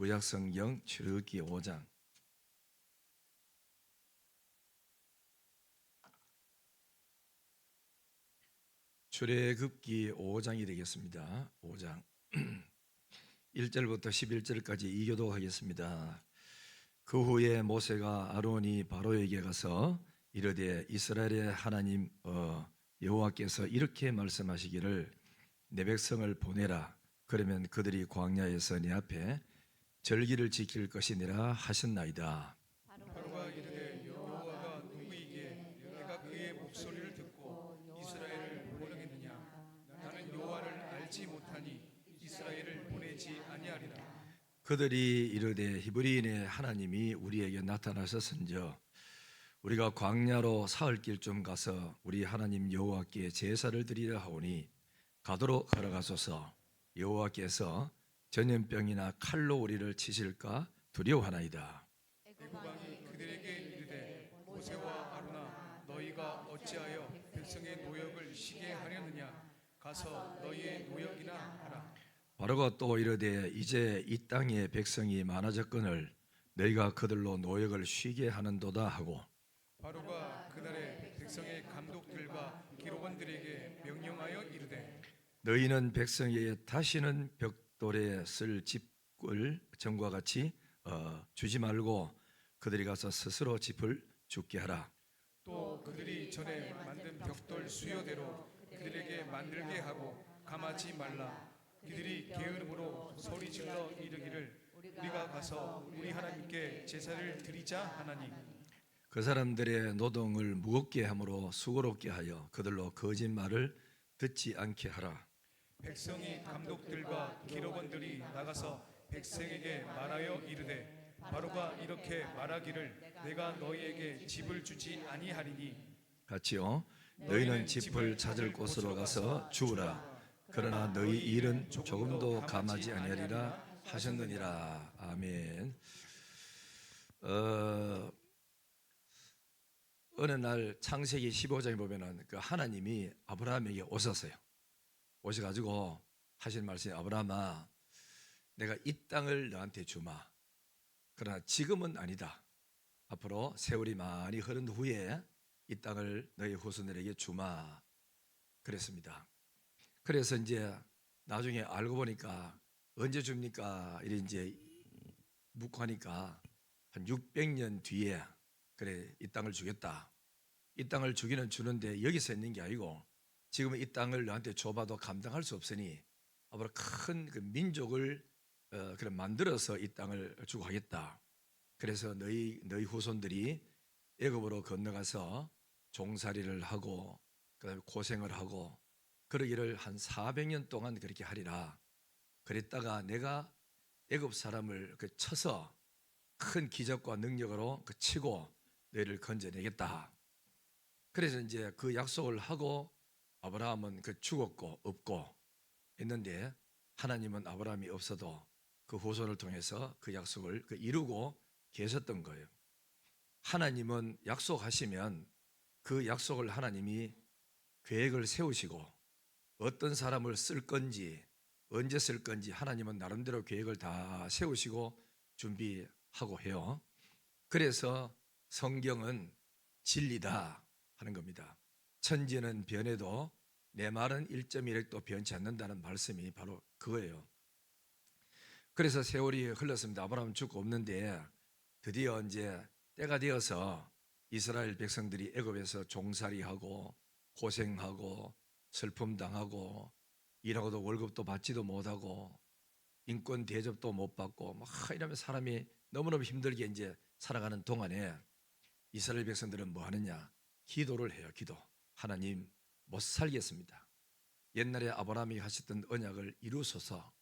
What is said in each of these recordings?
구약성경 출애굽기 5장. 출애굽기 5장이 되겠습니다. 5장 1절부터 11절까지 이교독하겠습니다. 그 후에 모세가 아론이 바로에게 가서 이르되 이스라엘의 하나님 여호와께서 이렇게 말씀하시기를 내 백성을 보내라. 그러면 그들이 광야에서 네 앞에 절기를 지킬 것이니라 하셨나이다. 바로가 이르되 여호와가 누구이기에 내가 그의 목소리를 듣고 이스라엘을 보내겠느냐? 나는 여호와를 알지 못하니 이스라엘을 보내지 아니하리라. 그들이 이르되 히브리인의 하나님이 우리에게 나타나셨은즉 우리가 광야로 사흘 길쯤 가서 우리 하나님 여호와께 제사를 드리려 하오니 가도록 허락하소서. 여호와께서 전염병이나 칼로 우리를 치실까 두려워하나이다. 애굽왕이 그들에게 이르되 모세와 아론아 너희가 어찌하여 백성의 노역을 쉬게 하려느냐? 가서 너희의 노역이나 하라. 바로가 또 이르되 이제 이 땅에 백성이 많아졌거늘 너희가 그들로 노역을 쉬게 하는도다 하고 바로가 그날에 백성의 감독들과 기록원들에게 명령하여 이르되 너희는 백성에게 다시는 벽돌에 쓸 짚을 전과 같이 주지 말고 그들이 가서 스스로 짚을 줍게 하라. 또 그들이 전에 만든 벽돌 수요대로 그들에게 만들게 하고 감하지 말라. 그들이 게으름으로 소리질러 이르기를 우리가 가서 우리 하나님께 제사를 드리자 하나니 그 사람들의 노동을 무겁게 함으로 수고롭게 하여 그들로 거짓말을 듣지 않게 하라. 백성이 감독들과 기록원들이 나가서 백성에게 말하여 이르되 바로가 이렇게 말하기를 내가 너희에게 집을 주지 아니하리니 같이요. 너희는 짚을 찾을 곳으로 가서 주우라. 그러나 너희 일은 조금도 감하지 아니하리라 하셨느니라. 아멘. 어느 날 창세기 15장에 보면은 그 하나님이 아브라함에게 오셨어요. 오셔가지고 하신 말씀이 아브라함아, 내가 이 땅을 너한테 주마. 그러나 지금은 아니다. 앞으로 세월이 많이 흐른 후에 이 땅을 너희 후손들에게 주마. 그랬습니다. 그래서 이제 나중에 알고 보니까 언제 줍니까? 이래 이제 묻고 하니까 한 600년 뒤에 그래 이 땅을 주겠다. 이 땅을 주기는 주는데 여기서 있는 게 아니고 지금 이 땅을 너한테 줘봐도 감당할 수 없으니 앞으로 큰 그 민족을 그래 만들어서 이 땅을 주고 하겠다. 그래서 너희 후손들이 애굽으로 건너가서 종살이를 하고 그다음에 고생을 하고 그러기를 한 400년 동안 그렇게 하리라. 그랬다가 내가 애굽 사람을 그 쳐서 큰 기적과 능력으로 그 치고 너희를 건져내겠다. 그래서 이제 그 약속을 하고 아브라함은 그 죽었고 없고 했는데 하나님은 아브라함이 없어도 그 후손을 통해서 그 약속을 이루고 계셨던 거예요. 하나님은 약속하시면 그 약속을 하나님이 계획을 세우시고 어떤 사람을 쓸 건지 언제 쓸 건지 하나님은 나름대로 계획을 다 세우시고 준비하고 해요. 그래서 성경은 진리다 하는 겁니다. 천지는 변해도 내 말은 1.1획도 변치 않는다는 말씀이 바로 그거예요. 그래서 세월이 흘렀습니다. 아브라함은 죽고 없는데 드디어 이제 때가 되어서 이스라엘 백성들이 애굽에서 종살이하고 고생하고 슬픔 당하고 일하고도 월급도 받지도 못하고 인권 대접도 못 받고 막 이러면 사람이 너무너무 힘들게 이제 살아가는 동안에 이스라엘 백성들은 뭐 하느냐? 기도를 해요. 기도. 하나님 못 살겠습니다. 옛날에 아브라함이 하셨던 언약을 이루소서.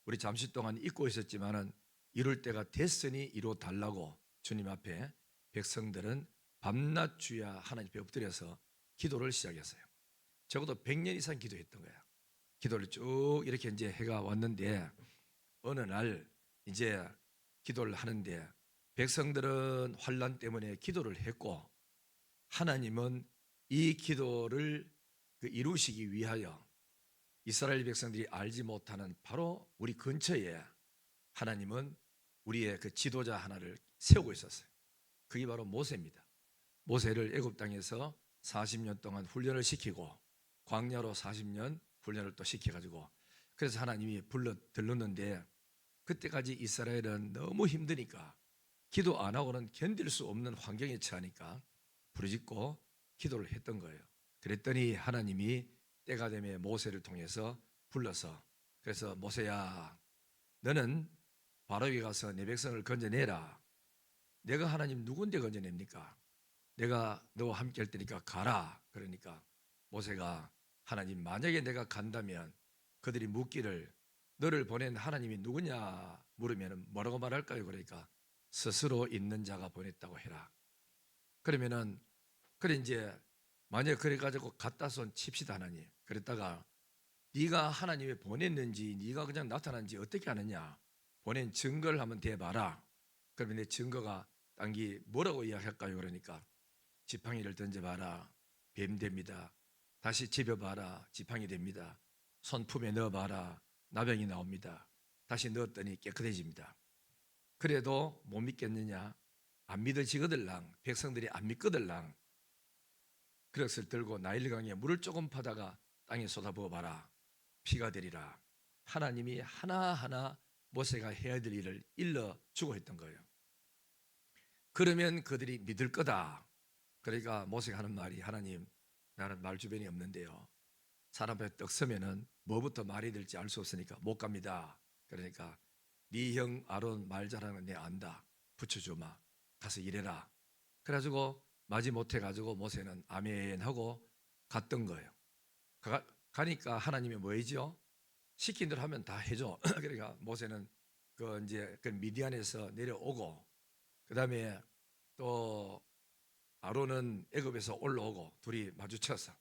우리 잠시 동안 잊고 있었지만은 이룰 때가 됐으니 이루 달라고 주님 앞에 백성들은 밤낮 주야 하나님 앞에 엎드려서 기도를 시작했어요. 적어도 100년 이상 기도했던 거야. 기도를 쭉 이렇게 이제 해가 왔는데 어느 날 이제 기도를 하는데 백성들은 환난 때문에 기도를 했고 하나님은 이 기도를 이루시기 위하여 이스라엘 백성들이 알지 못하는 바로 우리 근처에 하나님은 우리의 그 지도자 하나를 세우고 있었어요. 그게 바로 모세입니다. 모세를 애굽 땅에서 40년 동안 훈련을 시키고 광야로 40년 훈련을 또 시켜가지고 그래서 하나님이 불러 들렀는데 그때까지 이스라엘은 너무 힘드니까 기도 안 하고는 견딜 수 없는 환경에 처하니까 부르짖고 기도를 했던 거예요. 그랬더니 하나님이 때가 되면 모세를 통해서 불러서 그래서 모세야 너는 바로에게 가서 내 백성을 건져내라. 내가 하나님 누군데 건져냅니까? 내가 너와 함께 할 테니까 가라. 그러니까 모세가 하나님 만약에 내가 간다면 그들이 묻기를 너를 보낸 하나님이 누구냐 물으면 뭐라고 말할까요? 그러니까 스스로 있는 자가 보냈다고 해라. 그러면은 그래 이제 만약 그래 가지고 갖다 손 칩시다 하나님. 그랬다가 네가 하나님이 보냈는지 네가 그냥 나타난지 어떻게 아느냐? 보낸 증거를 한번 대봐라. 그러면 내 증거가 당기 뭐라고 이야기할까요? 그러니까 지팡이를 던져봐라. 뱀 됩니다. 다시 집어봐라. 지팡이 됩니다. 손품에 넣어봐라. 나병이 나옵니다. 다시 넣었더니 깨끗해집니다. 그래도 못 믿겠느냐? 안 믿어지거들랑 백성들이 안 믿거들랑 그릇을 들고 나일강에 물을 조금 파다가 땅에 쏟아부어봐라. 피가 되리라. 하나님이 하나하나 모세가 해야 될 일을 일러주고 했던 거예요. 그러면 그들이 믿을 거다. 그러니까 모세가 하는 말이 하나님 나는 말 주변이 없는데요. 사람 앞에 떡 서면은 뭐부터 말이 될지 알 수 없으니까 못 갑니다. 그러니까 네 형 아론 말 잘하는 건 내 안다. 붙여주마. 가서 일해라. 그래가지고 마지 못해가지고 모세는 아멘 하고 갔던 거예요. 가니까 하나님이 뭐 해죠? 시킨 대로 하면 다 해줘. 그러니까 모세는 그 이제 그 미디안에서 내려오고 그 다음에 또 아론은 애굽에서 올라오고 둘이 마주쳐서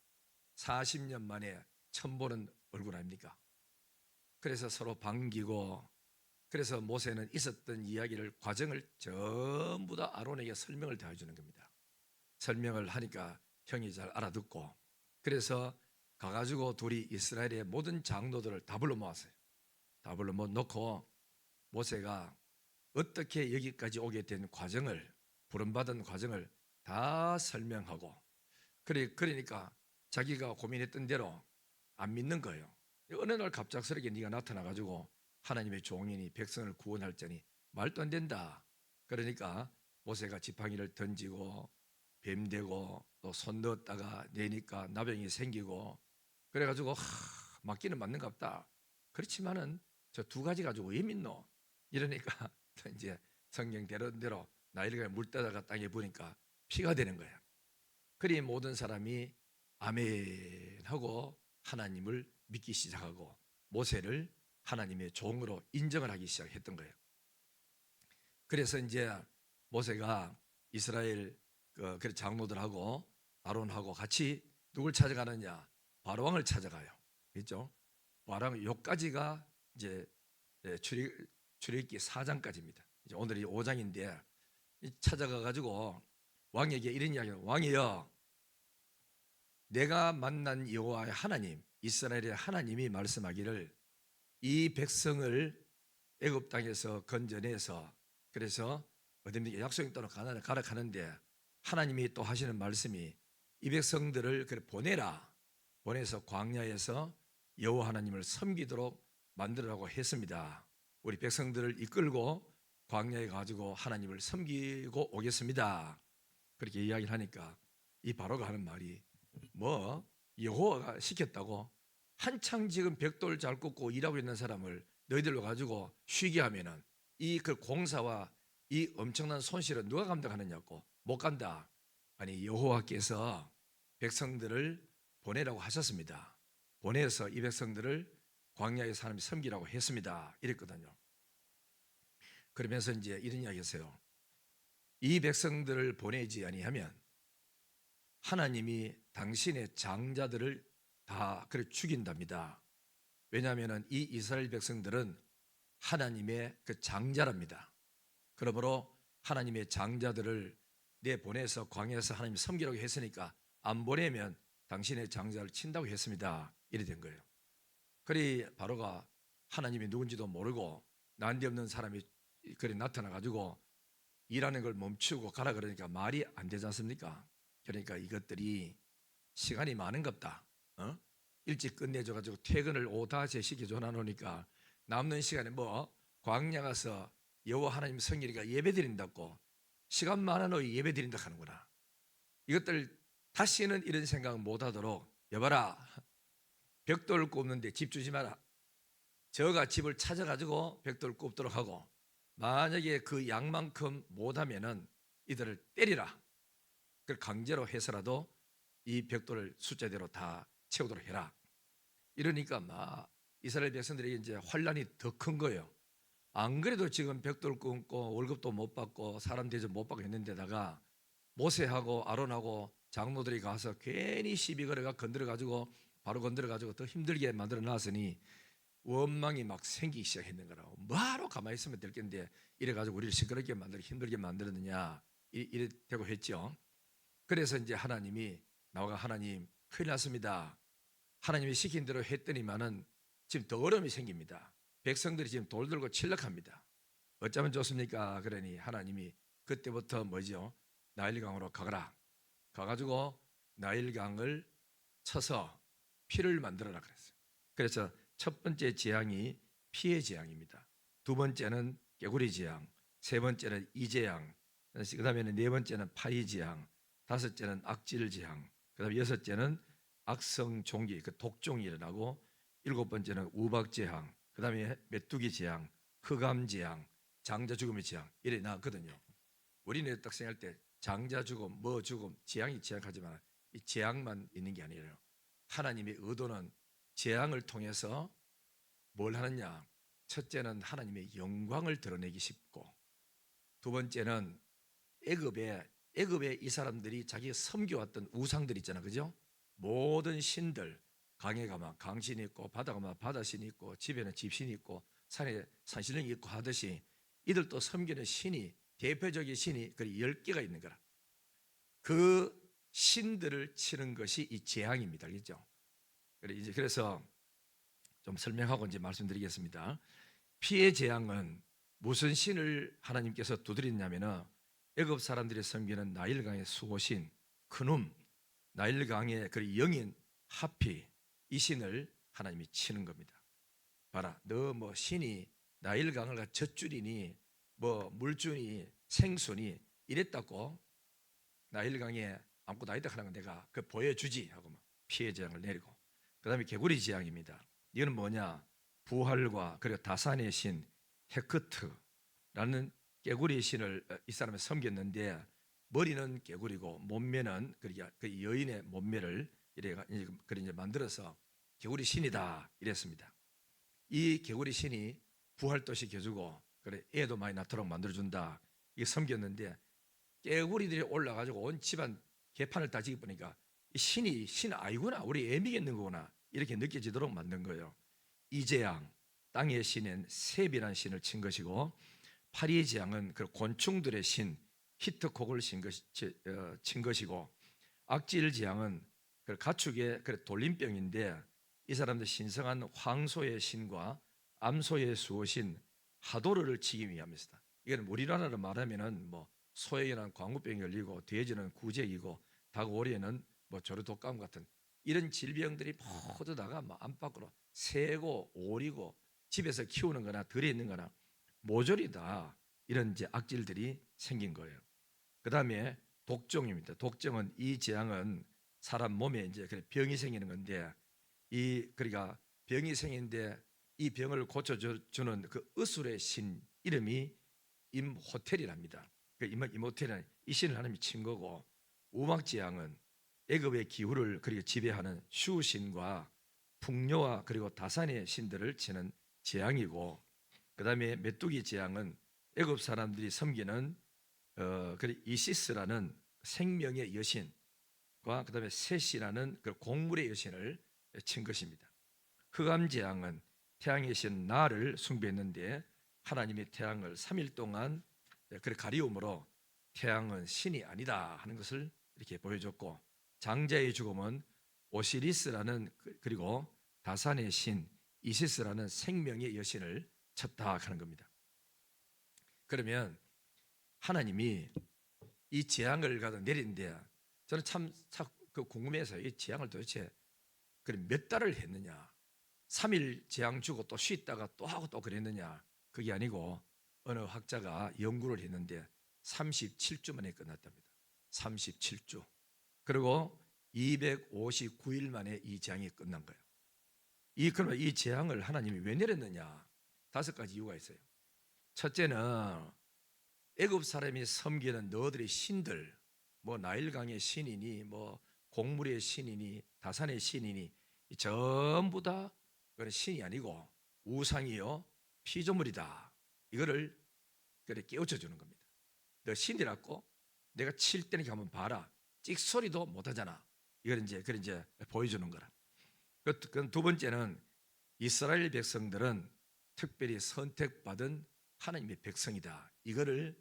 40년 만에 처음 보는 얼굴 아닙니까? 그래서 서로 반기고 그래서 모세는 있었던 이야기를 과정을 전부 다 아론에게 설명을 다 해주는 겁니다. 설명을 하니까 형이 잘 알아듣고 그래서 가가지고 둘이 이스라엘의 모든 장로들을 다 불러 모았어요. 다 불러 놓고 모세가 어떻게 여기까지 오게 된 과정을 부름받은 과정을 다 설명하고 그러니까 자기가 고민했던 대로 안 믿는 거예요. 어느 날 갑작스럽게 네가 나타나가지고 하나님의 종이니 백성을 구원할자니 말도 안 된다. 그러니까 모세가 지팡이를 던지고 뱀 되고 또 손 넣었다가 내니까 나병이 생기고 그래가지고 맞기는 맞는갑다. 그렇지만은 저 두 가지 가지고 왜 믿노? 이러니까 이제 성경대로 나일강에 물 떠다가 땅에 부니까 피가 되는 거야. 그리 모든 사람이 아멘 하고 하나님을 믿기 시작하고 모세를 하나님의 종으로 인정을 하기 시작했던 거예요. 그래서 이제 모세가 이스라엘 그 장로들하고 아론하고 같이 누굴 찾아가느냐? 바로왕을 찾아가요. 그렇죠? 바로왕 요까지가 이제 출애굽기 4장까지입니다. 이제 오늘이 5장인데 찾아가 가지고 왕에게 이런 이야기를 왕이여 내가 만난 여호와의 하나님 이스라엘의 하나님이 말씀하기를 이 백성을 애굽 땅에서 건져내서 그래서 어디든지 약속의 땅으로 가라 가는데 하나님이 또 하시는 말씀이 이 백성들을 보내서 광야에서 여호와 하나님을 섬기도록 만들라고 했습니다. 우리 백성들을 이끌고 광야에 가지고 하나님을 섬기고 오겠습니다. 그렇게 이야기를 하니까 이 바로가 하는 말이 뭐 여호와가 시켰다고 한창 지금 벽돌 잘 꽂고 일하고 있는 사람을 너희들로 가지고 쉬게 하면은 이 그 공사와 이 엄청난 손실은 누가 감당하느냐고 못 간다. 아니 여호와께서 백성들을 보내라고 하셨습니다. 보내서 이 백성들을 광야의 사람이 섬기라고 했습니다. 이랬거든요. 그러면서 이제 이런 이야기 했어요. 이 백성들을 보내지 아니하면 하나님이 당신의 장자들을 다 그래 죽인답니다. 왜냐하면 이 이스라엘 백성들은 하나님의 그 장자랍니다. 그러므로 하나님의 장자들을 내보내서 광야에서 하나님 섬기라고 했으니까 안 보내면 당신의 장자를 친다고 했습니다. 이래 된 거예요. 그리 바로가 하나님이 누군지도 모르고 난데없는 사람이 그래 나타나 가지고 일하는 걸 멈추고 가라 그러니까 말이 안 되지 않습니까? 그러니까 이것들이 시간이 많은갑다. 일찍 끝내줘 가지고 퇴근을 오후 5시에 시켜줘 놔놓으니까 남는 시간에 뭐 광야 가서 여호와 하나님 성일이가 예배 드린다고 시간 많아 너 예배 드린다 하는구나. 이것들 다시는 이런 생각 못 하도록 여봐라. 벽돌 굽는데 집 주지 마라. 저가 집을 찾아가지고 벽돌 굽도록 하고 만약에 그 양만큼 못하면은 이들을 때리라. 그걸 강제로 해서라도 이 벽돌을 숫자대로 다 채우도록 해라. 이러니까 막 이스라엘 백성들에게 이제 환란이 더 큰 거예요. 안 그래도 지금 벽돌 굽고 월급도 못 받고 사람 대접 못 받고 했는데다가 모세하고 아론하고 장로들이 가서 괜히 시비 걸어가 건드려 가지고 바로 건드려 가지고 더 힘들게 만들어 놨으니 원망이 막 생기기 시작했는 거라고. 뭐하러 가만히 있으면 될 텐데 이래 가지고 우리를 시끄럽게 만들고 힘들게 만들었느냐 이래 되고 했죠. 그래서 이제 하나님이 나와가 하나님 큰일 났습니다. 하나님이 시킨 대로 했더니만은 지금 더 어려움이 생깁니다. 백성들이 지금 돌 들고 칠락합니다. 어쩌면 좋습니까? 그러니 하나님이 그때부터 뭐죠? 나일강으로 가거라. 가가지고 나일강을 쳐서 피를 만들어라 그랬어요. 그래서 첫 번째 재앙이 피의 재앙입니다. 두 번째는 개구리 재앙, 세 번째는 이재앙, 그 다음에는 네 번째는 파리 재앙, 다섯째는 악질 재앙, 그 다음에 여섯째는 악성 종기, 그 독종이 일어나고 일곱 번째는 우박 재앙, 그 다음에 메뚜기 재앙, 흑암 재앙, 장자 죽음의 재앙 이래 나왔거든요. 우리는 딱 생각할 때 장자 죽음, 뭐 죽음, 재앙이 재앙하지만 이 재앙만 있는 게 아니에요. 하나님의 의도는 재앙을 통해서 뭘 하느냐? 첫째는 하나님의 영광을 드러내기 쉽고, 두 번째는 애굽에 이 사람들이 자기 섬겨왔던 우상들 있잖아, 그죠? 모든 신들, 강에 가면 강신이 있고 바다 가면 바다신이 있고 집에는 집신이 있고 산에 산신령이 있고 하듯이 이들도 섬기는 신이 대표적인 신이 그 10개가 있는 거라. 그 신들을 치는 것이 이 재앙입니다, 그죠? 그래서 좀 설명하고 이제 말씀드리겠습니다. 피의 재앙은 무슨 신을 하나님께서 두드리냐면은 애굽 사람들이 섬기는 나일강의 수호신 크눔, 나일강의 그 영인 하피 이 신을 하나님이 치는 겁니다. 봐라, 너 뭐 신이 나일강을 젖줄이니 뭐 물주니 생수니 이랬다고 나일강에 아무것도 아니다 하는 건 내가 그 보여주지 하고 막 피해 재앙을 내리고, 그 다음에 개구리 재앙입니다. 이거는 뭐냐? 부활과 그리고 다산의 신 헤크트라는 개구리 신을 이 사람이 섬겼는데 머리는 개구리고 몸매는 그 여인의 몸매를 이제 만들어서 개구리 신이다 이랬습니다. 이 개구리 신이 부활도 시켜주고 그래 애도 많이 낳도록 만들어준다 이게 섬겼는데 개구리들이 올라가지고 온 집안 개판을 다 지어보니까 이 신이 신 아니구나, 우리 애 미겠는 거구나 이렇게 느껴지도록 만든 거예요. 이재앙, 땅의 신인 셉이라는 신을 친 것이고, 파리의 재앙은 그 곤충들의 신 히트콕을 친 것이고, 악질 재앙은 그 가축의 그 돌림병인데 이 사람들 신성한 황소의 신과 암소의 수호신 하도르를 치기 위함이었다. 이건 우리나라로 말하면은 뭐 소에는 광우병이 걸리고 돼지는 구제이고 닭오리에는 뭐 조류독감 같은 이런 질병들이 모두 다가 안팎으로 새고 오리고 집에서 키우는 거나 들에 있는 거나 모조리 다 이런 이제 악질들이 생긴 거예요. 그 다음에 독종입니다. 독종은 이 재앙은 사람 몸에 이제 병이 생기는 건데 그러니까 병이 생기는데 이 병을 고쳐주는 그 의술의 신 이름이 임호텔이랍니다. 그 임호텔은 이 신을 하나님이 친 거고, 우박재앙은 애굽의 기후를 그리고 지배하는 슈신과 풍요와 그리고 다산의 신들을 치는 재앙이고, 그 다음에 메뚜기 재앙은 애굽 사람들이 섬기는 이시스라는 생명의 여신과 그 다음에 셋이라는 그 공물의 여신을 친 것입니다. 흑암 재앙은 태양의 신 나를 숭배했는데 하나님이 태양을 3일 동안 가리움으로 태양은 신이 아니다 하는 것을 이렇게 보여줬고, 장자의 죽음은 오시리스라는 그리고 다산의 신 이시스라는 생명의 여신을 쳤다 하는 겁니다. 그러면 하나님이 이 재앙을 가다 내리는데 저는 참 궁금해서 이 재앙을 도대체 그럼 몇 달을 했느냐? 3일 재앙 주고 또 쉬다가 또 하고 또 그랬느냐? 그게 아니고 어느 학자가 연구를 했는데 37주 만에 끝났답니다. 37주. 그리고 259일 만에 이 재앙이 끝난 거예요. 그러면 이 재앙을 하나님이 왜 내렸느냐? 5가지 이유가 있어요. 첫째는 애굽 사람이 섬기는 너희들의 신들, 뭐 나일강의 신이니 뭐 곡물의 신이니 다산의 신이니 전부 다 그런 신이 아니고 우상이요 피조물이다. 이거를 그래 깨우쳐 주는 겁니다. 너 신이라고 내가 칠 때니까 한번 봐라. 찍소리도 못하잖아. 이걸 이제 보여주는 거라. 두 번째는 이스라엘 백성들은 특별히 선택받은 하나님의 백성이다. 이거를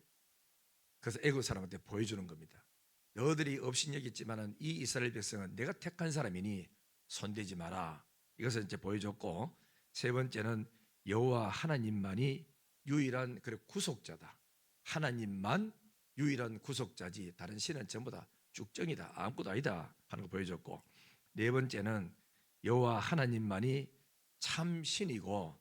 그래서 애굽 사람한테 보여주는 겁니다. 너희들이 업신여겼지만은 이 이스라엘 백성은 내가 택한 사람이니 손대지 마라. 이것을 이제 보여줬고, 세 번째는 여호와 하나님만이 유일한 구속자다. 하나님만 유일한 구속자지 다른 신은 전부 다 쭉정이다, 아무것도 아니다 하는 거 보여줬고, 네 번째는 여호와 하나님만이 참 신이고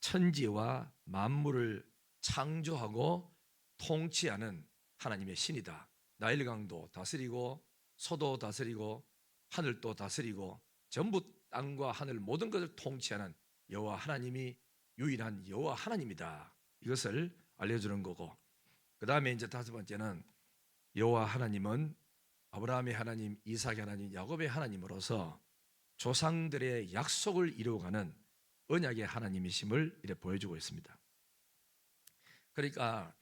천지와 만물을 창조하고 통치하는 하나님의 신이다. 나일강도 다스리고 소도 다스리고 하늘도 다스리고 전부 땅과 하늘 모든 것을 통치하는 여호와 하나님이 유일한 여호와 하나님이다. 이것을 알려주는 거고, 그 다음에 이제 5번째는 여호와 하나님은 아브라함의 하나님, 이삭의 하나님, 야곱의 하나님으로서 조상들의 약속을 이루어가는 언약의 하나님이심을 이렇게 보여주고 있습니다. 그러니까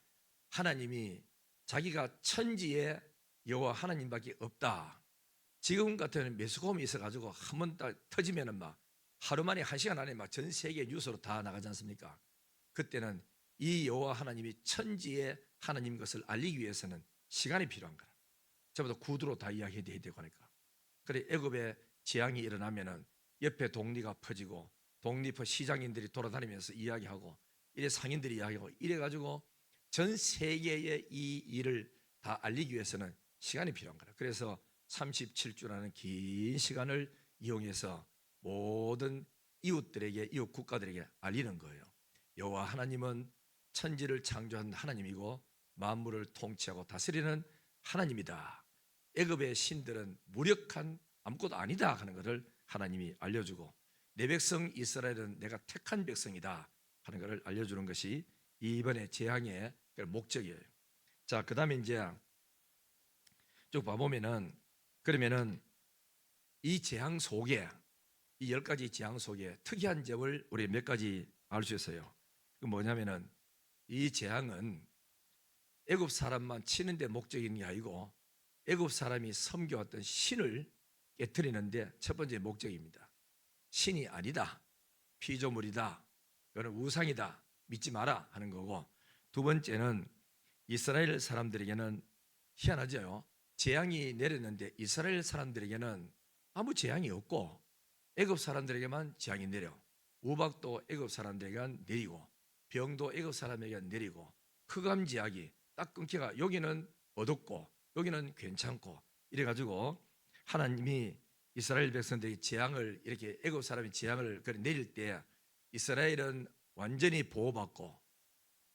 하나님이 자기가 천지에 여호와 하나님밖에 없다. 지금 같은 매스컴이 있어가지고 한번 딱 터지면은 막 하루 만에 1시간 안에 막 전 세계 뉴스로 다 나가지 않습니까? 그때는 이 여호와 하나님이 천지의 하나님 것을 알리기 위해서는 시간이 필요한 거라. 저보다 구두로 다 이야기해야 되고 하니까. 그래 애굽에 재앙이 일어나면은 옆에 독리가 퍼지고 독립 시장인들이 돌아다니면서 이야기하고 이래 상인들이 이야기하고 이래 가지고 전 세계에 이 일을 다 알리기 위해서는 시간이 필요한 거라. 그래서 37주라는 긴 시간을 이용해서 모든 이웃들에게, 이웃 국가들에게 알리는 거예요. 여호와 하나님은 천지를 창조한 하나님이고 만물을 통치하고 다스리는 하나님이다. 애굽의 신들은 무력한 아무것도 아니다 하는 것을 하나님이 알려주고, 내 백성 이스라엘은 내가 택한 백성이다 하는 것을 알려주는 것이 이번에 재앙의 목적이에요. 자, 그 다음에 이제 쭉 봐보면은, 그러면은 이 재앙 속에, 이 10가지 재앙 속에 특이한 점을 우리 몇 가지 알 수 있어요. 그 뭐냐면은 이 재앙은 애굽 사람만 치는 데 목적이 있는 게 아니고 애굽 사람이 섬겨왔던 신을 깨트리는데 첫 번째 목적입니다. 신이 아니다, 피조물이다, 이거는 우상이다, 믿지 마라 하는 거고, 두 번째는 이스라엘 사람들에게는 희한하죠. 재앙이 내렸는데 이스라엘 사람들에게는 아무 재앙이 없고 애굽 사람들에게만 재앙이 내려. 우박도 애굽 사람들에게만 내리고 병도 애굽 사람에게 내리고 흑암지약이 딱 끊기가 여기는 어둡고 여기는 괜찮고 이래가지고 하나님이 이스라엘 백성들이 재앙을 이렇게 애굽 사람이 재앙을 내릴 때 이스라엘은 완전히 보호받고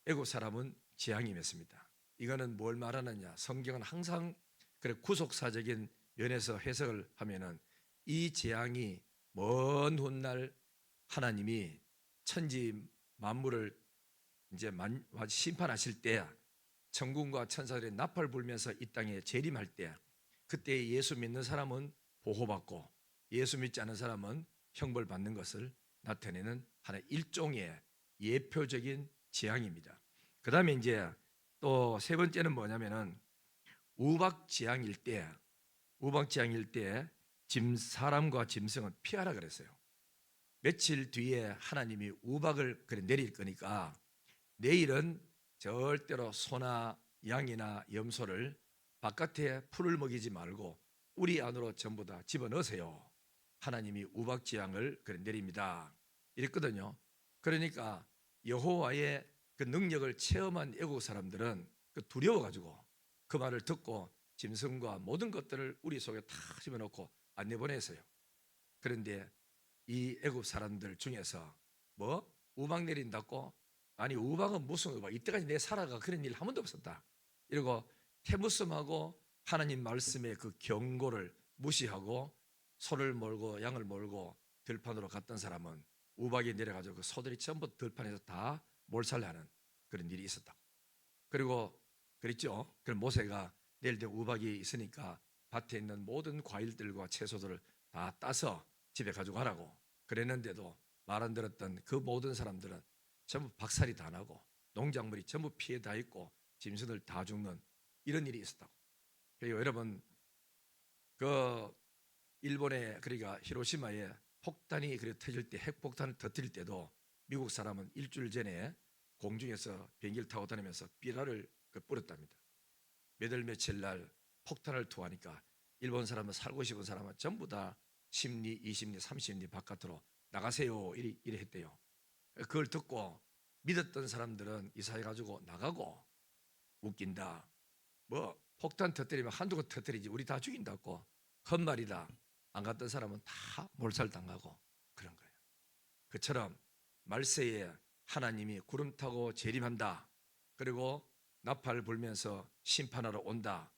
애굽 사람은 재앙이 맺습니다. 이거는 뭘 말하느냐? 성경은 항상 구속사적인 면에서 해석을 하면은 이 재앙이 먼 훗날 하나님이 천지 만물을 이제 심판하실 때 천군과 천사들이 나팔 불면서 이 땅에 재림할 때 그때 예수 믿는 사람은 보호받고 예수 믿지 않는 사람은 형벌 받는 것을 나타내는 하나의 일종의 예표적인 재앙입니다. 그 다음에 이제 또 세 번째는 뭐냐면은 우박재앙일 때 사람과 짐승은 피하라 그랬어요. 며칠 뒤에 하나님이 우박을 내릴 거니까 내일은 절대로 소나 양이나 염소를 바깥에 풀을 먹이지 말고 우리 안으로 전부 다 집어넣으세요. 하나님이 우박재앙을 내립니다. 이랬거든요. 그러니까 여호와의 그 능력을 체험한 애국 사람들은 그 두려워가지고 그 말을 듣고 짐승과 모든 것들을 우리 속에 다 집어넣고 안 내보냈어요. 그런데 이 애국 사람들 중에서 뭐 우박 내린다고, 아니 우박은 무슨 우박, 이때까지 내 살아가 그런 일 한 번도 없었다 이러고 태무섬하고 하나님 말씀의 그 경고를 무시하고 소를 몰고 양을 몰고 들판으로 갔던 사람은 우박이 내려가지고 그 소들이 전부 들판에서 다 몰살하는 그런 일이 있었다. 그리고 그랬죠. 그럼 모세가 내일 되면 우박이 있으니까 밭에 있는 모든 과일들과 채소들을 다 따서 집에 가져가라고 그랬는데도 말 안 들었던 그 모든 사람들은 전부 박살이 다 나고 농작물이 전부 피해 다 있고 짐승들 다 죽는 이런 일이 있었다고. 그리고 여러분 그 일본의 그러니까 히로시마에 폭탄이 그래 터질 때, 핵폭탄을 터뜨릴 때도 미국 사람은 일주일 전에 공중에서 비행기를 타고 다니면서 삐라를 뿌렸답니다. 몇월 며칠 날 폭탄을 투하니까 일본 사람은, 살고 싶은 사람은 전부 다 10리, 20리, 30리 바깥으로 나가세요 이래 했대요. 그걸 듣고 믿었던 사람들은 이사해가지고 나가고, 웃긴다, 뭐 폭탄 터뜨리면 한두 번 터뜨리지 우리 다 죽인다고, 헛말이다. 안 갔던 사람은 다 몰살당하고 그런 거예요. 그처럼 말세에 하나님이 구름 타고 재림한다. 그리고 나팔 불면서 심판하러 온다.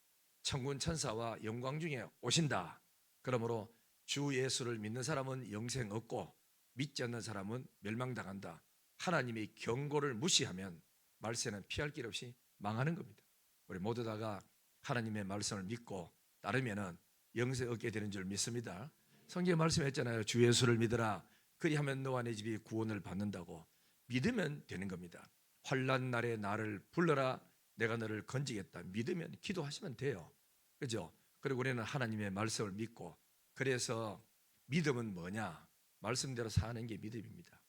천군 천사와 영광 중에 오신다. 그러므로 주 예수를 믿는 사람은 영생 얻고 믿지 않는 사람은 멸망당한다. 하나님의 경고를 무시하면 말세는 피할 길 없이 망하는 겁니다. 우리 모두 다가 하나님의 말씀을 믿고 따르면은 영생 얻게 되는 줄 믿습니다. 성경에 말씀했잖아요. 주 예수를 믿으라. 그리하면 너와 내 집이 구원을 받는다고. 믿으면 되는 겁니다. 환난 날에 나를 불러라. 내가 너를 건지겠다. 믿으면 기도하시면 돼요. 그죠? 그리고 우리는 하나님의 말씀을 믿고, 그래서 믿음은 뭐냐? 말씀대로 사는 게 믿음입니다.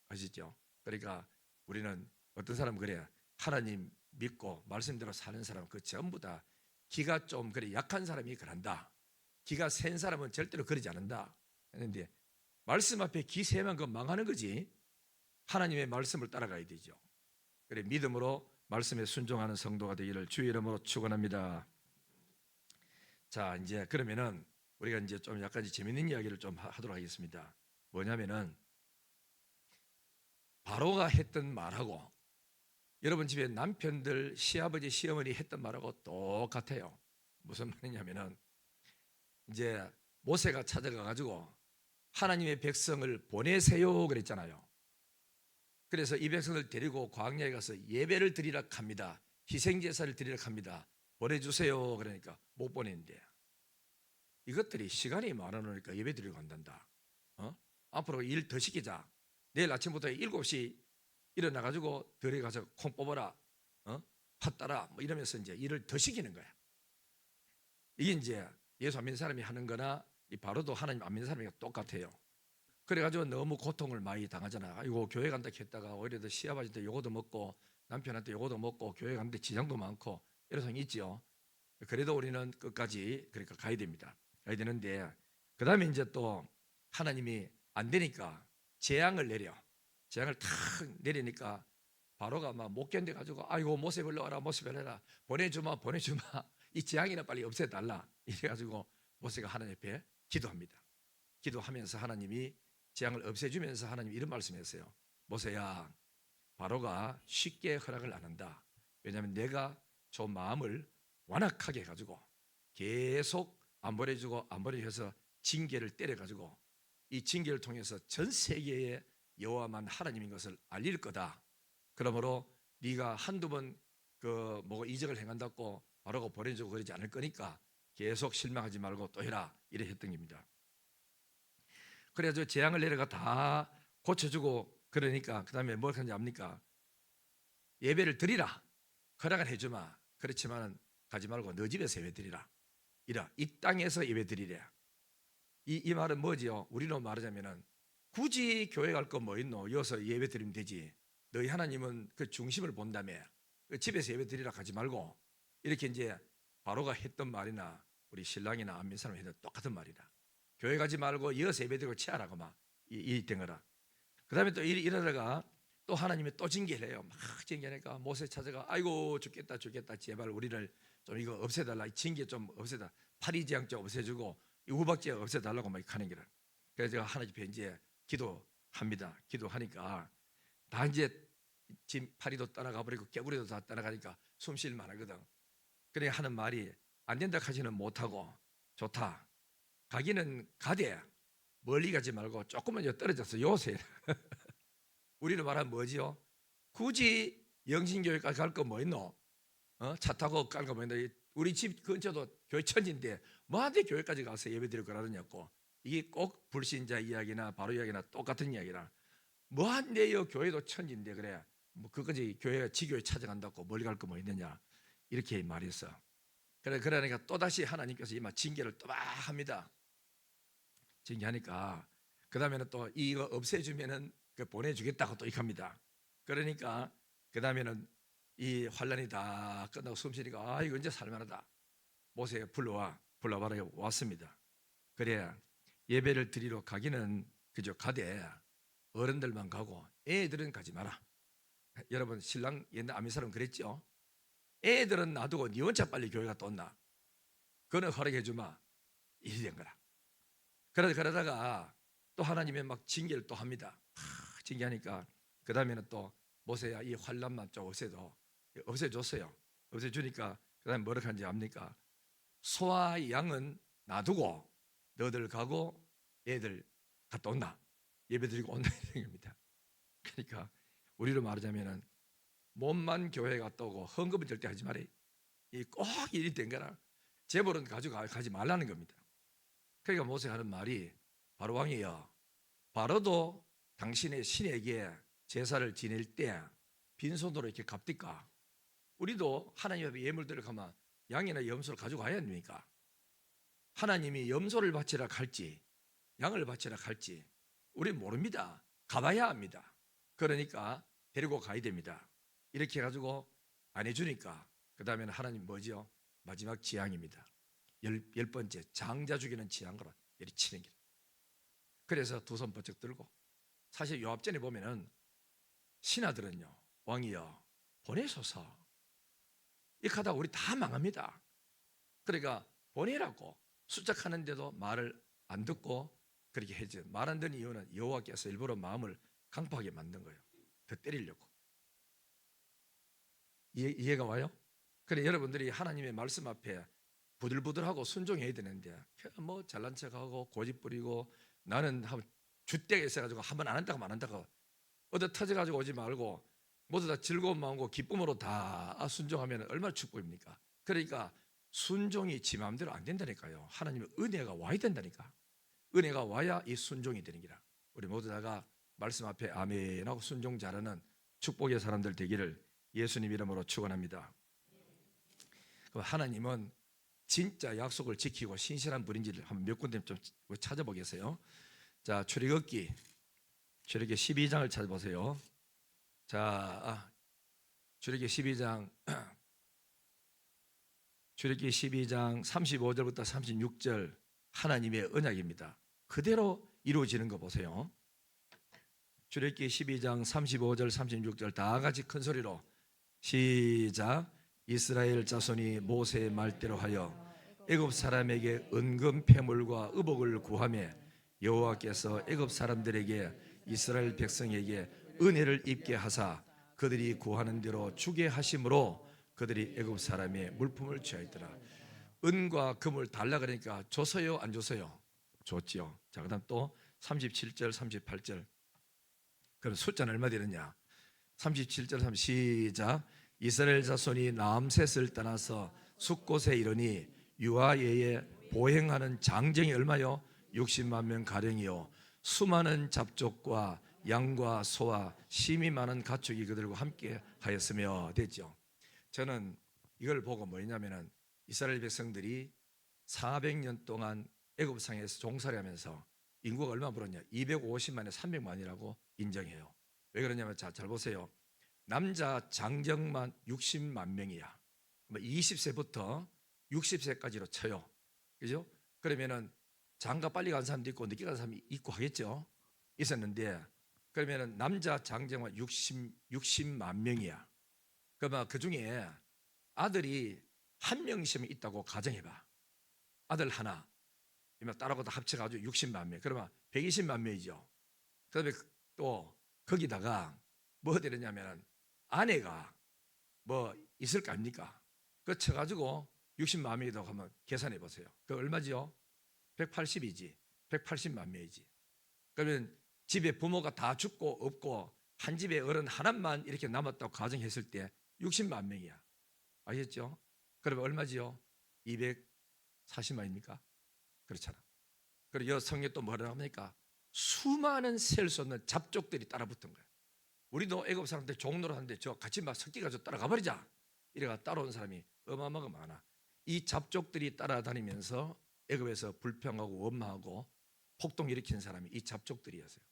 아시죠? 그러니까 우리는 어떤 사람은 그래요. 하나님 믿고 말씀대로 사는 사람 그 전부 다 기가 좀 그래 약한 사람이 그런다. 기가 센 사람은 절대로 그러지 않는다. 그런데 말씀 앞에 기 세면 그 망하는 거지. 하나님의 말씀을 따라가야 되죠. 그래 믿음으로 말씀에 순종하는 성도가 되기를 주의 이름으로 축원합니다. 자, 이제 그러면은 우리가 이제 좀 약간 재밌는 이야기를 좀 하도록 하겠습니다. 뭐냐면은 바로가 했던 말하고 여러분 집에 남편들, 시아버지, 시어머니 했던 말하고 똑같아요. 무슨 말이냐면은 이제 모세가 찾아가 가지고 하나님의 백성을 보내세요 그랬잖아요. 그래서 이 백성을 데리고 광야에 가서 예배를 드리라 합니다. 희생제사를 드리라 합니다. 보내주세요. 그러니까 못 보내는데 이것들이 시간이 많아놓으니까 예배 드리러 간단다. 앞으로 일 더 시키자. 내일 아침부터 7시 일어나가지고 들에 가서 콩 뽑아라. 팥 따라. 뭐 이러면서 이제 일을 더 시키는 거야. 이게 이제 예수 안 믿는 사람이 하는 거나 이 바로도 하나님 안 믿는 사람이 똑같아요. 그래가지고 너무 고통을 많이 당하잖아. 아이고 교회 간다 했다가 오히려 더 시아버지한테 요거도 먹고 남편한테 요거도 먹고 교회 가는데 지장도 많고 이런 상황이 있죠. 그래도 우리는 끝까지 그러니까 가야 됩니다. 가야 되는데 그 다음에 이제 또 하나님이 안 되니까 재앙을 내려. 재앙을 탁 내리니까 바로가 막 못 견뎌가지고 아이고 모세 불러와라, 모세 불러라, 보내주마 이 재앙이나 빨리 없애달라 이래가지고 모세가 하나님 앞에 기도합니다. 기도하면서 하나님이 재앙을 없애주면서 하나님이 이런 말씀했어요. 모세야, 바로가 쉽게 허락을 안 한다. 왜냐하면 내가 저 마음을 완악하게 해가지고 계속 안 보내주고 안 보내줘서 징계를 때려가지고 이 징계를 통해서 전 세계에 여호와만 하나님인 것을 알릴 거다. 그러므로 네가 한두 번 그 뭐 이적을 행한다고 바로가 보내주고 그러지 않을 거니까 계속 실망하지 말고 또 해라 이래 했던 겁니다. 그래서 재앙을 내려가 다 고쳐주고 그러니까 그 다음에 뭘 하는지 압니까? 예배를 드리라. 허락을 해주마. 그렇지만 가지 말고 너 집에서 예배 드리라. 이 땅에서 예배 드리래. 이 말은 뭐지요? 우리로 말하자면은 굳이 교회 갈 거 뭐 있노? 여기서 예배 드리면 되지. 너희 하나님은 그 중심을 본다며. 그 집에서 예배 드리라 하지 말고. 이렇게 이제 바로가 했던 말이나 우리 신랑이나 안민 사람이 했던 똑같은 말이다. 교회 가지 말고 여기서 예배 드리고 치하라고 막 이 된 거라. 그 다음에 또 이러다가 또 하나님이 또 징계를 해요. 막 징계하니까 모세 찾아가 아이고 죽겠다 제발 우리를 좀 이거 없애달라, 이 징계 좀 없애다, 파리지향 좀 없애주고 이 우박지향 없애달라고 막 하는 거라. 그래서 제가 하나님 앞에 이제 기도합니다. 기도하니까 다 이제 지금 파리도 떠나가 버리고 개구리도 다 떠나가니까 숨 쉴 만하거든. 그래 하는 말이 안 된다 하지는 못하고 좋다, 가기는 가되 멀리 가지 말고 조금만 떨어져서 요새 우리는 말하면 뭐지요? 굳이 영신교회까지 갈 거 뭐 있노? 차 타고 갈 거 뭐 있노? 우리 집 근처도 교회 천지인데 뭐한테 교회까지 가서 예배드릴 거라느냐고. 이게 꼭 불신자 이야기나 바로 이야기나 똑같은 이야기라. 뭐한데요? 교회도 천지인데 그래 뭐 그까지 교회가 지교회 찾아간다고 멀리 갈 거 뭐 있느냐, 이렇게 말했어. 그러니까 또다시 하나님께서 이마 징계를 또 막 합니다. 징계하니까 그 다음에는 또 이거 없애주면은 보내주겠다고 또 이합니다. 그러니까 그 다음에는 이 환란이 다 끝나고 숨 쉬니까 아 이거 이제 살만하다, 모세 불러와라 왔습니다. 그래 예배를 드리러 가기는 그저 가되 어른들만 가고 애들은 가지 마라. 여러분 신랑 옛날 아미사람 그랬죠. 애들은 놔두고 니 혼자 빨리 교회 갔다 온나, 그거는 허락해 주마, 일이 된 거라. 그러다가 또 하나님의 막 징계를 또 합니다. 징계하니까 그 다음에는 또 모세야 이 환란만 좀 없애줬어요. 없애주니까 그 다음에 뭐라 하는지 압니까? 소와 양은 놔두고 너들 가고 애들 갔다 온나, 예배드리고 온다 이런 겁니다. 그러니까 우리로 말하자면은 몸만 교회 갔다 오고 헌금은 절대 하지 말이, 이 꼭 일이 된 거라. 재벌은 가지 말라는 겁니다. 그러니까 모세가 하는 말이 바로 왕이여, 바로도 당신의 신에게 제사를 지낼 때 빈손으로 이렇게 갚디까? 우리도 하나님 앞에 예물들을 가면 양이나 염소를 가지고 가야 합니까? 하나님이 염소를 바치라 할지 양을 바치라 할지 우리 모릅니다. 가봐야 합니다. 그러니까 데리고 가야 됩니다. 이렇게 해가지고 안 해주니까 그 다음에는 하나님 뭐죠? 마지막 재앙입니다. 열 번째 장자 죽이는 재앙으로 내리치는 길. 그래서 두 손 번쩍 들고, 사실 요압전에 보면은 신하들은요 왕이여 보내소서 이렇게 하다가 우리 다 망합니다. 그러니까 보내라고 수작하는데도 말을 안 듣고 그렇게 해줘. 말 안 듣는 이유는 여호와께서 일부러 마음을 강팍하게 만든 거예요. 더 때리려고. 이해가 와요? 그래 여러분들이 하나님의 말씀 앞에 부들부들하고 순종해야 되는데 뭐 잘난 척하고 고집 부리고 나는 주대가 있어가지고 한번 안 한다고 안 한다고 얻어 터져가지고 오지 말고 모두 다 즐거운 마음과 기쁨으로 다 순종하면 얼마나 축복입니까? 그러니까 순종이 지 마음대로 안 된다니까요. 하나님의 은혜가 와야 된다니까. 은혜가 와야 이 순종이 되는 기라. 우리 모두 다가 말씀 앞에 아멘하고 순종 잘하는 축복의 사람들 되기를 예수님 이름으로 축원합니다. 하나님은 진짜 약속을 지키고 신실한 분인지를 한번 몇 군데 좀 찾아보겠어요. 자, 출애굽기 12장을 찾아보세요. 자, 출애굽기 12장 35절부터 36절 하나님의 언약입니다. 그대로 이루어지는 거 보세요. 출애굽기 12장 35절 36절 다 같이 큰 소리로 시작. 이스라엘 자손이 모세의 말대로 하여 애굽 사람에게 은금 패물과 의복을 구하며 여호와께서 애굽 사람들에게 이스라엘 백성에게 은혜를 입게 하사 그들이 구하는 대로 주게 하심으로 그들이 애굽 사람의 물품을 취하였더라. 은과 금을 달라 그러니까 줬어요 안 줬어요? 줬지요. 자, 그다음 또 37절 38절 그럼 숫자는 얼마 되느냐? 37절 시작. 이스라엘 자손이 남셋을 떠나서 숫곳에 이르니 유아예에 보행하는 장정이 얼마요? 60만 명 가량이요 수많은 잡족과 양과 소와 심이 많은 가축이 그들과 함께 하였으며 됐죠. 저는 이걸 보고 뭐냐면은 이스라엘 백성들이 400년 동안 애굽상에서 종살이 하면서 인구가 얼마 불었냐? 250만에 300만이라고 인정해요. 왜 그러냐면 잘 보세요. 남자 장정만 60만 명이야. 20세부터 60세까지로 쳐요. 그죠? 그러면은 장가 빨리 간 사람도 있고 늦게 간 사람이 있고 하겠죠. 있었는데 그러면은 남자 장정만 60만 명이야. 그러면 그 중에 아들이 한 명씩 있다고 가정해봐. 아들 하나. 딸하고 다 합쳐가지고 60만 명. 그러면 120만 명이죠. 그다음에 또 거기다가 뭐 되느냐면 아내가 뭐 있을 거 아닙니까? 그 쳐가지고 60만 명이라고 하면 계산해 보세요. 그 얼마죠? 180이지. 180만 명이지. 그러면 집에 부모가 다 죽고 없고 한 집에 어른 하나만 이렇게 남았다고 가정했을 때 60만 명이야. 아시겠죠? 그러면 얼마지요? 240만입니까? 그렇잖아. 그리고 성경에 또 뭐라 합니까? 수많은 셀 수 없는 잡족들이 따라붙은 거야. 우리도 애굽 사람들 종로를 하는데 저 같이 막 섞여가지고 따라가 버리자. 이래가 따라온 사람이 어마어마하게 많아. 이 잡족들이 따라다니면서 애굽에서 불평하고 원망하고 폭동 일으킨 사람이 이 잡족들이었어요.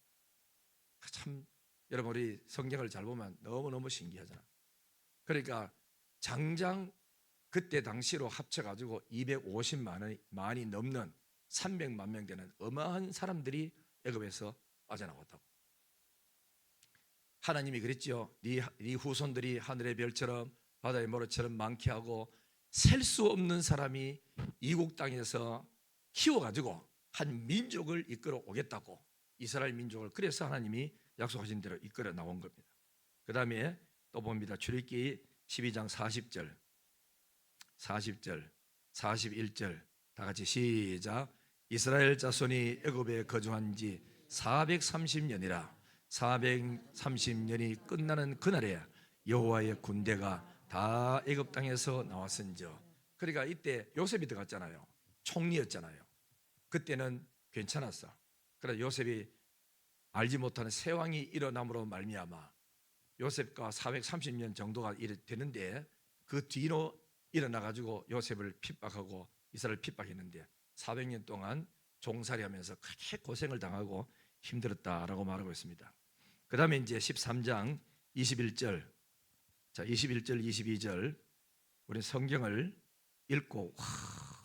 참 여러분 우리 성경을 잘 보면 너무너무 신기하잖아. 그러니까 장장 그때 당시로 합쳐가지고 250만이 넘는 300만 명 되는 어마한 사람들이 애굽에서 빠져나왔다고. 하나님이 그랬죠. 네 후손들이 하늘의 별처럼 바다의 모래처럼 많게 하고 셀 수 없는 사람이 이국 땅에서 키워가지고 한 민족을 이끌어 오겠다고. 이스라엘 민족을. 그래서 하나님이 약속하신 대로 이끌어 나온 겁니다. 그 다음에 또 봅니다. 출애굽기 12장 40절 41절 다 같이 시작. 이스라엘 자손이 애굽에 거주한 지 430년이라 430년이 끝나는 그날에 여호와의 군대가 다 애굽 땅에서 나왔은저. 그러니까 이때 요셉이 들어갔잖아요. 총리였잖아요. 그때는 괜찮았어. 그래서 요셉이 알지 못하는 새 왕이 일어남으로 말미암아 요셉과 430년 정도가 되는데 그 뒤로 일어나가지고 요셉을 핍박하고 이스라엘을 핍박했는데 400년 동안 종살이하면서 그렇게 고생을 당하고 힘들었다라고 말하고 있습니다. 그 다음에 이제 13장 21절, 자 21절 22절 우리 성경을 읽고 와,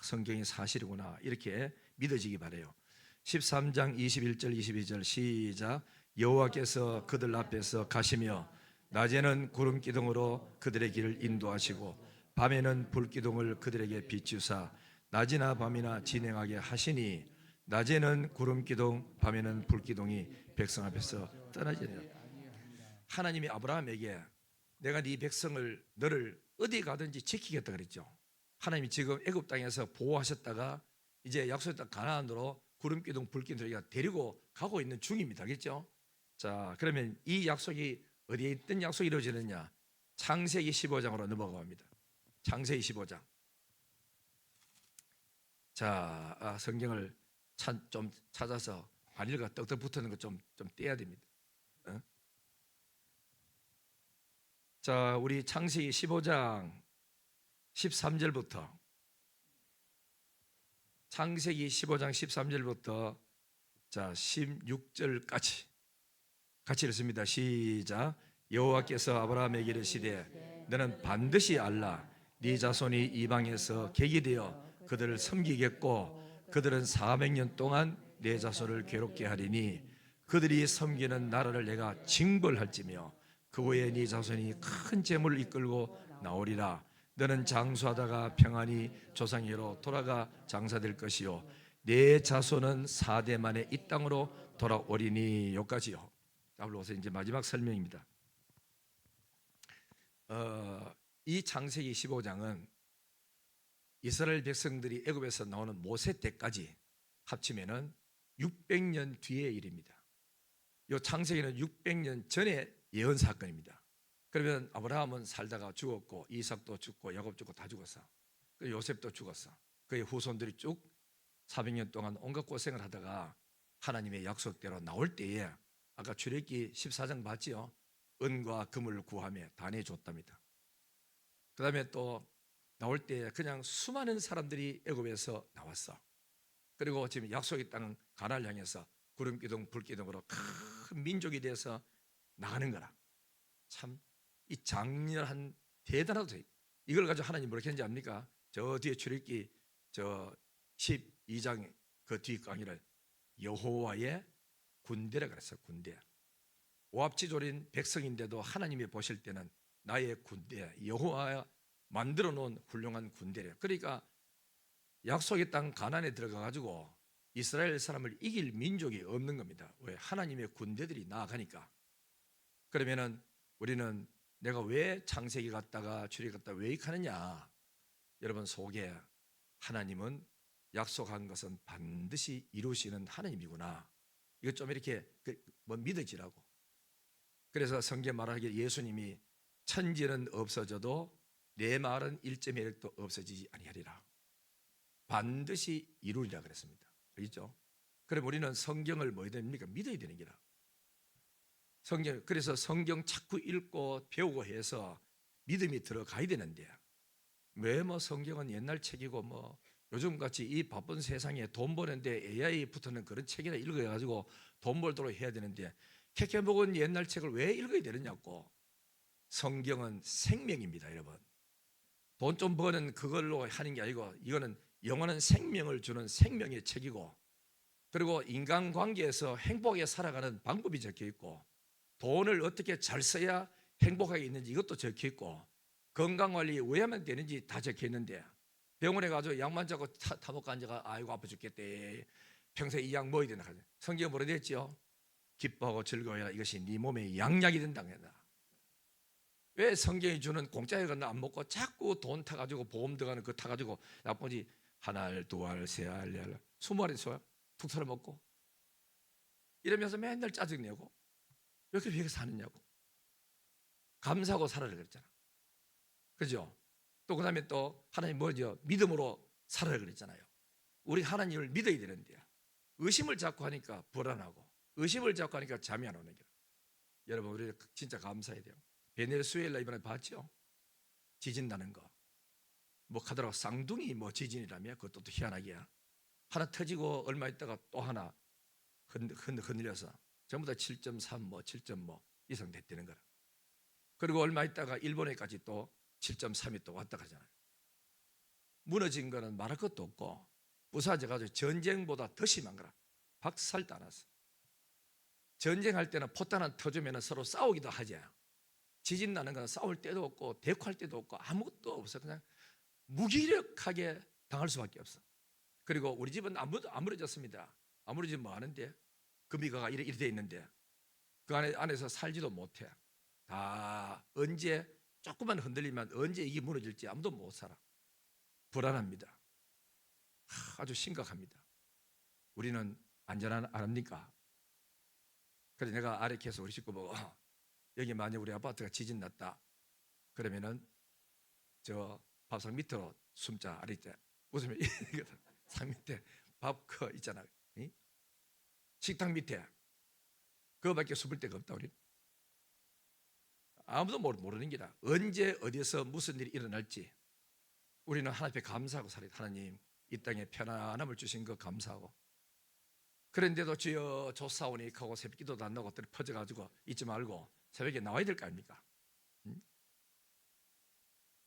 성경이 사실이구나 이렇게 믿어지기 바래요. 13장 21절 22절 시작. 여호와께서 그들 앞에서 가시며 낮에는 구름 기둥으로 그들의 길을 인도하시고 밤에는 불 기둥을 그들에게 비추사 낮이나 밤이나 진행하게 하시니 낮에는 구름 기둥 밤에는 불 기둥이 백성 앞에서 떠나지니라. 하나님이 아브라함에게 내가 네 백성을 너를 어디 가든지 지키겠다 그랬죠. 하나님이 지금 애굽 땅에서 보호하셨다가 이제 약속의 땅 가나안으로 구름 기둥 불 기둥 데리고 가고 있는 중입니다. 알겠죠? 자, 그러면 이 약속이 어디에 있던 약속이 이루어지느냐? 창세기 15장으로 넘어갑니다. 창세기 15장. 자, 성경을 좀 찾아서 바늘과 떡떡 붙는 거 좀 떼야 됩니다. 어? 자, 우리 창세기 15장 13절부터 창세기 15장 13절부터 자 16절까지 같이 읽습니다. 시작. 여호와께서 아브라함에게 이르시되 너는 반드시 알라. 네 자손이 이방에서 객이 되어 그들을 섬기겠고 그들은 400년 동안 네 자손을 괴롭게 하리니 그들이 섬기는 나라를 내가 징벌할지며 그 후에 네 자손이 큰 재물을 이끌고 나오리라. 너는 장수하다가 평안히 조상에게로 돌아가 장사될 것이요 네 자손은 4대 만에 이 땅으로 돌아오리니. 여기까지요. 자, 올라와서 이제 마지막 설명입니다. 이 창세기 15장은 이스라엘 백성들이 애굽에서 나오는 모세 때까지 합치면은 600년 뒤의 일입니다. 이 창세기는 600년 전의 예언 사건입니다. 그러면 아브라함은 살다가 죽었고 이삭도 죽고 야곱 죽고 다 죽었어. 요셉도 죽었어. 그의 후손들이 쭉 400년 동안 온갖 고생을 하다가 하나님의 약속대로 나올 때에 아까 출애굽기 14장 봤지요? 은과 금을 구하며 다 내줬답니다. 그 다음에 또 나올 때 그냥 수많은 사람들이 애굽에서 나왔어. 그리고 지금 약속의 땅 가나안을 향해서 구름기둥 불기둥으로 큰 민족이 돼서 나가는 거라. 참 이 장렬한 대단하다. 이걸 가지고 하나님 뭐렇게 했는지 압니까? 저 뒤에 출애굽기 저 12장 그 뒤 강의를 여호와의 군대라 그랬어요. 군대. 오합지졸인 백성인데도 하나님이 보실 때는 나의 군대, 여호와가 만들어 놓은 훌륭한 군대래요. 그러니까 약속의 땅 가나안에 들어가 가지고 이스라엘 사람을 이길 민족이 없는 겁니다. 왜? 하나님의 군대들이 나아가니까. 그러면은 우리는 내가 왜 창세기 갔다가 출애굽 갔다가 왜 이렇게 하느냐? 여러분 속에 하나님은 약속한 것은 반드시 이루시는 하나님이구나. 이거 좀 이렇게 믿어지라고. 그래서 성경 말하기에 예수님이 천지는 없어져도 내 말은 1.1도 없어지지 아니하리라. 반드시 이루리라 그랬습니다. 그렇죠? 그럼 우리는 성경을 뭐 해야 됩니까? 믿어야 되는 기라. 그래서 성경 자꾸 읽고 배우고 해서 믿음이 들어가야 되는데 왜 뭐 성경은 옛날 책이고 뭐 요즘같이 이 바쁜 세상에 돈 버는데 AI 붙는 그런 책이나 읽어가지고 돈 벌도록 해야 되는데 캐캐 먹은 옛날 책을 왜 읽어야 되느냐고. 성경은 생명입니다, 여러분. 돈 좀 버는 그걸로 하는 게 아니고 이거는 영원한 생명을 주는 생명의 책이고, 그리고 인간관계에서 행복하게 살아가는 방법이 적혀 있고, 돈을 어떻게 잘 써야 행복하게 있는지 이것도 적혀 있고, 건강관리 왜 하면 되는지 다 적혀 있는데 병원에 가서 약만 잡고 타먹고 앉아가 아이고 아파 죽겠대. 평생 이 약 먹어야 된다. 성경은 뭐라 됐죠? 기뻐하고 즐거워야 이것이 네 몸의 양약이 된다. 왜 성경이 주는 공짜에 건너 안 먹고 자꾸 돈 타가지고 보험 들어가는 거 타가지고 나머지 한 알, 두 알, 세 알, 네 알, 20알이 쏘아 툭 털어 먹고 이러면서 맨날 짜증내고 왜 이렇게 사느냐고. 감사하고 살아라 그랬잖아. 그죠? 또 그 다음에 또 하나님 뭐죠? 믿음으로 살아라 그랬잖아요. 우리 하나님을 믿어야 되는데 의심을 자꾸 하니까 불안하고 의심을 자꾸 하니까 잠이 안 오는 거야. 여러분 우리 진짜 감사해야 돼요. 베네수엘라 이번에 봤죠? 지진 나는 거. 뭐 하더라고 쌍둥이 뭐 지진이라며 그것도 또 희한하게야. 하나 터지고 얼마 있다가 또 하나 흔들려서 전부 다 7.3 뭐 7. 뭐 이상 됐다는 거라. 그리고 얼마 있다가 일본에까지 또 7.3이 또 왔다 가잖아요. 무너진 거는 말할 것도 없고 부사져가지고 전쟁보다 더 심한 거라. 박살도 안 났어. 전쟁할 때는 포탄 하나 터주면 서로 싸우기도 하지. 지진 나는 건 싸울 때도 없고 대꾸할 때도 없고 아무것도 없어. 그냥 무기력하게 당할 수밖에 없어. 그리고 우리 집은 안 무너졌습니다. 안 무너지면 뭐 하는데 금이가가 이래 돼 있는데 그 안에서 살지도 못해. 다 언제 조금만 흔들리면 언제 이게 무너질지 아무도 못 살아. 불안합니다. 아주 심각합니다. 우리는 안전한 안 합니까? 그래서 내가 아래 계속 우리 식구 보고 여기 만약 우리 아파트가 지진 났다 그러면은 저 밥상 밑으로 숨자. 아래때 웃으면 상 밑에 밥 그 있잖아. 식탁 밑에 그거밖에 숨을 데가 없다. 우리 아무도 모르는 기라. 언제 어디서 무슨 일이 일어날지 우리는 하나님 앞에 감사하고 살아요. 하나님 이 땅에 편안함을 주신 거 감사하고. 그런데도 주여 조사오니 하고 새벽기도도 안 나고 퍼져가지고 있지 말고 새벽에 나와야 될 거 아닙니까?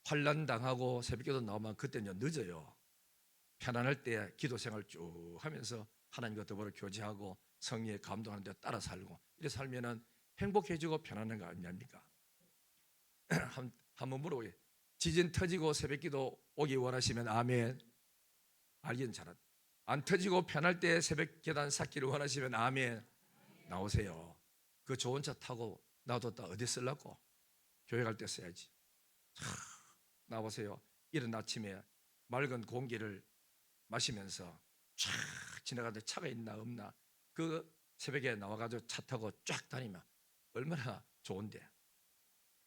환난 당하고 새벽기도 나오면 그때는 늦어요. 편안할 때 기도 생활 쭉 하면서 하나님과 더불어 교제하고 성령의 감동하는 데 따라 살고 이렇게 살면은 행복해지고 편안한 거 아닙니까? 한번 물어보게. 지진 터지고 새벽기도 오기 원하시면 아멘. 알긴 잘한다. 안 터지고 편할 때 새벽 계단 쌓기를 원하시면 아멘. 나오세요. 그 좋은 차 타고 놔뒀다 어디 쓰려고? 교회 갈 때 써야지. 나오세요. 이른 아침에 맑은 공기를 마시면서 쫙 지나가는데 차가 있나 없나 그 새벽에 나와가지고 차 타고 쫙 다니면 얼마나 좋은데.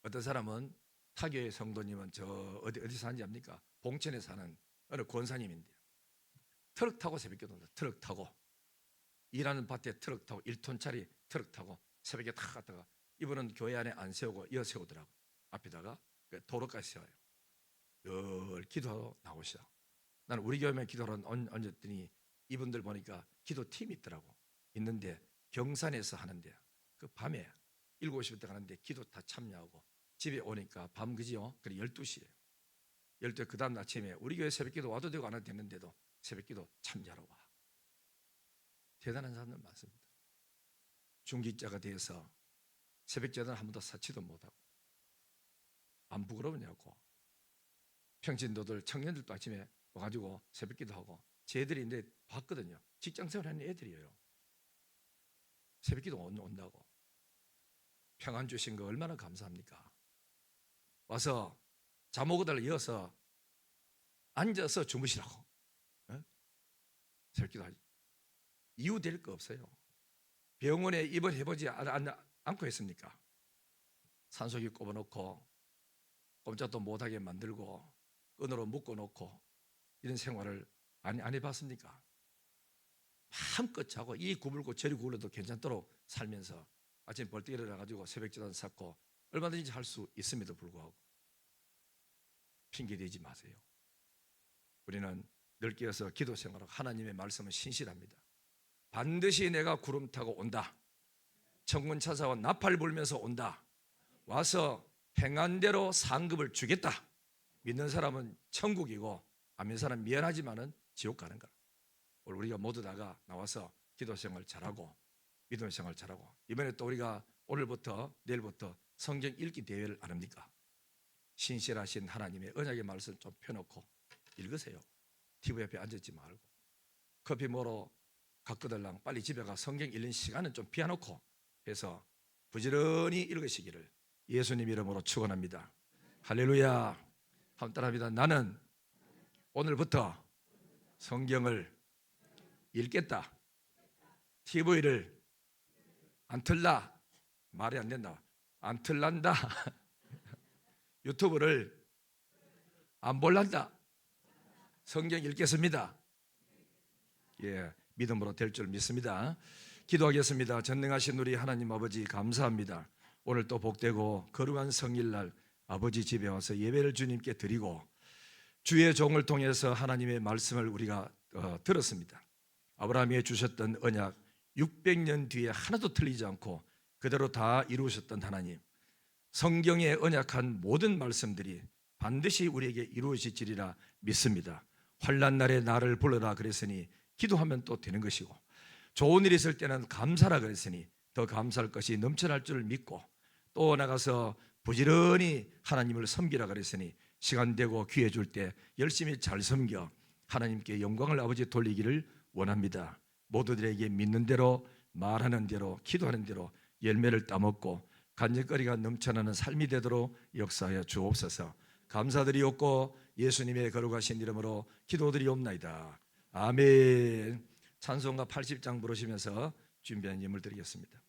어떤 사람은 타교의 성도님은 저 어디 사는지 압니까? 봉천에 사는 어느 권사님인데요. 트럭 타고 새벽에 온다. 트럭 타고 일하는 밭에 트럭 타고 1톤짜리 트럭 타고 새벽에 다 갔다가 이분은 교회 안에 안 세우고 이어 세우더라고. 앞에다가 도로까지 세워요. 늘 기도하러 나오시오. 나는 우리 교회만 기도하러 얹었더니 이분들 보니까 기도팀이 있더라고. 있는데 경산에서 하는데 그 밤에 7시부터 가는데 기도 다 참여하고 집에 오니까 밤 그지요? 그래 12시에요. 12시 그 다음 아침에 우리 교회 새벽기도 와도 되고 안 와도 되는데도 새벽기도 참여하러 와. 대단한 사람들 많습니다. 중직자가 돼서 새벽제단 한 번도 사치도 못하고. 안 부끄러우냐고. 평신도들 청년들도 아침에 와가지고 새벽기도 하고. 제 애들이 이제 봤거든요. 직장생활하는 애들이에요. 새벽기도 온다고. 평안 주신 거 얼마나 감사합니까? 와서 잠오고들 이어서 앉아서 주무시라고. 새벽기도 하지. 이유 될 거 없어요. 병원에 입원해보지 않고 했습니까? 산소기 꼽아놓고 꼼짝도 못하게 만들고 끈으로 묶어놓고 이런 생활을 안 해봤습니까? 마음껏 자고 이 구불고 저리 구불러도 괜찮도록 살면서 아침 벌떡 일어나가지고 새벽제단 쌓고 얼마든지 할 수 있음에도 불구하고 핑계대지 마세요. 우리는 늘 깨어서 기도 생활하고 하나님의 말씀은 신실합니다. 반드시 내가 구름 타고 온다. 천군 찾아와 나팔 불면서 온다. 와서 행한대로 상급을 주겠다. 믿는 사람은 천국이고 안 믿는 사람은 미안하지만은 지옥 가는 거라. 오늘 우리가 모두 다가 나와서 기도 생활 잘하고 믿음 생활 잘하고 이번에 또 우리가 오늘부터 내일부터 성경 읽기 대회를 안 합니까? 신실하신 하나님의 언약의 말씀 좀 펴놓고 읽으세요. TV 옆에 앉았지 말고 커피 먹으러 갔거들랑 빨리 집에 가 성경 읽는 시간은 좀 비워놓고 해서 부지런히 읽으시기를 예수님 이름으로 축원합니다. 할렐루야. 한번 따라합니다. 나는 오늘부터 성경을 읽겠다. TV를 안 틀라. 말이 안 된다. 안 틀란다. 유튜브를 안 볼란다. 성경 읽겠습니다. 예, 믿음으로 될 줄 믿습니다. 기도하겠습니다. 전능하신 우리 하나님 아버지 감사합니다. 오늘 또 복되고 거룩한 성일날 아버지 집에 와서 예배를 주님께 드리고 주의 종을 통해서 하나님의 말씀을 우리가 들었습니다. 아브라함이 주셨던 언약 600년 뒤에 하나도 틀리지 않고 그대로 다 이루셨던 하나님, 성경에 언약한 모든 말씀들이 반드시 우리에게 이루어지리라 믿습니다. 환난 날에 나를 불러라 그랬으니 기도하면 또 되는 것이고 좋은 일이 있을 때는 감사라 그랬으니 더 감사할 것이 넘쳐날 줄 믿고 또 나가서 부지런히 하나님을 섬기라 그랬으니 시간 되고 기회 줄 때 열심히 잘 섬겨 하나님께 영광을 아버지 돌리기를 원합니다. 모두들에게 믿는 대로 말하는 대로 기도하는 대로 열매를 따먹고 간증거리가 넘쳐나는 삶이 되도록 역사하여 주옵소서. 감사드리옵고 예수님의 거룩하신 이름으로 기도드리옵나이다. 아멘. 찬송가 80장 부르시면서 준비한 예물 드리겠습니다.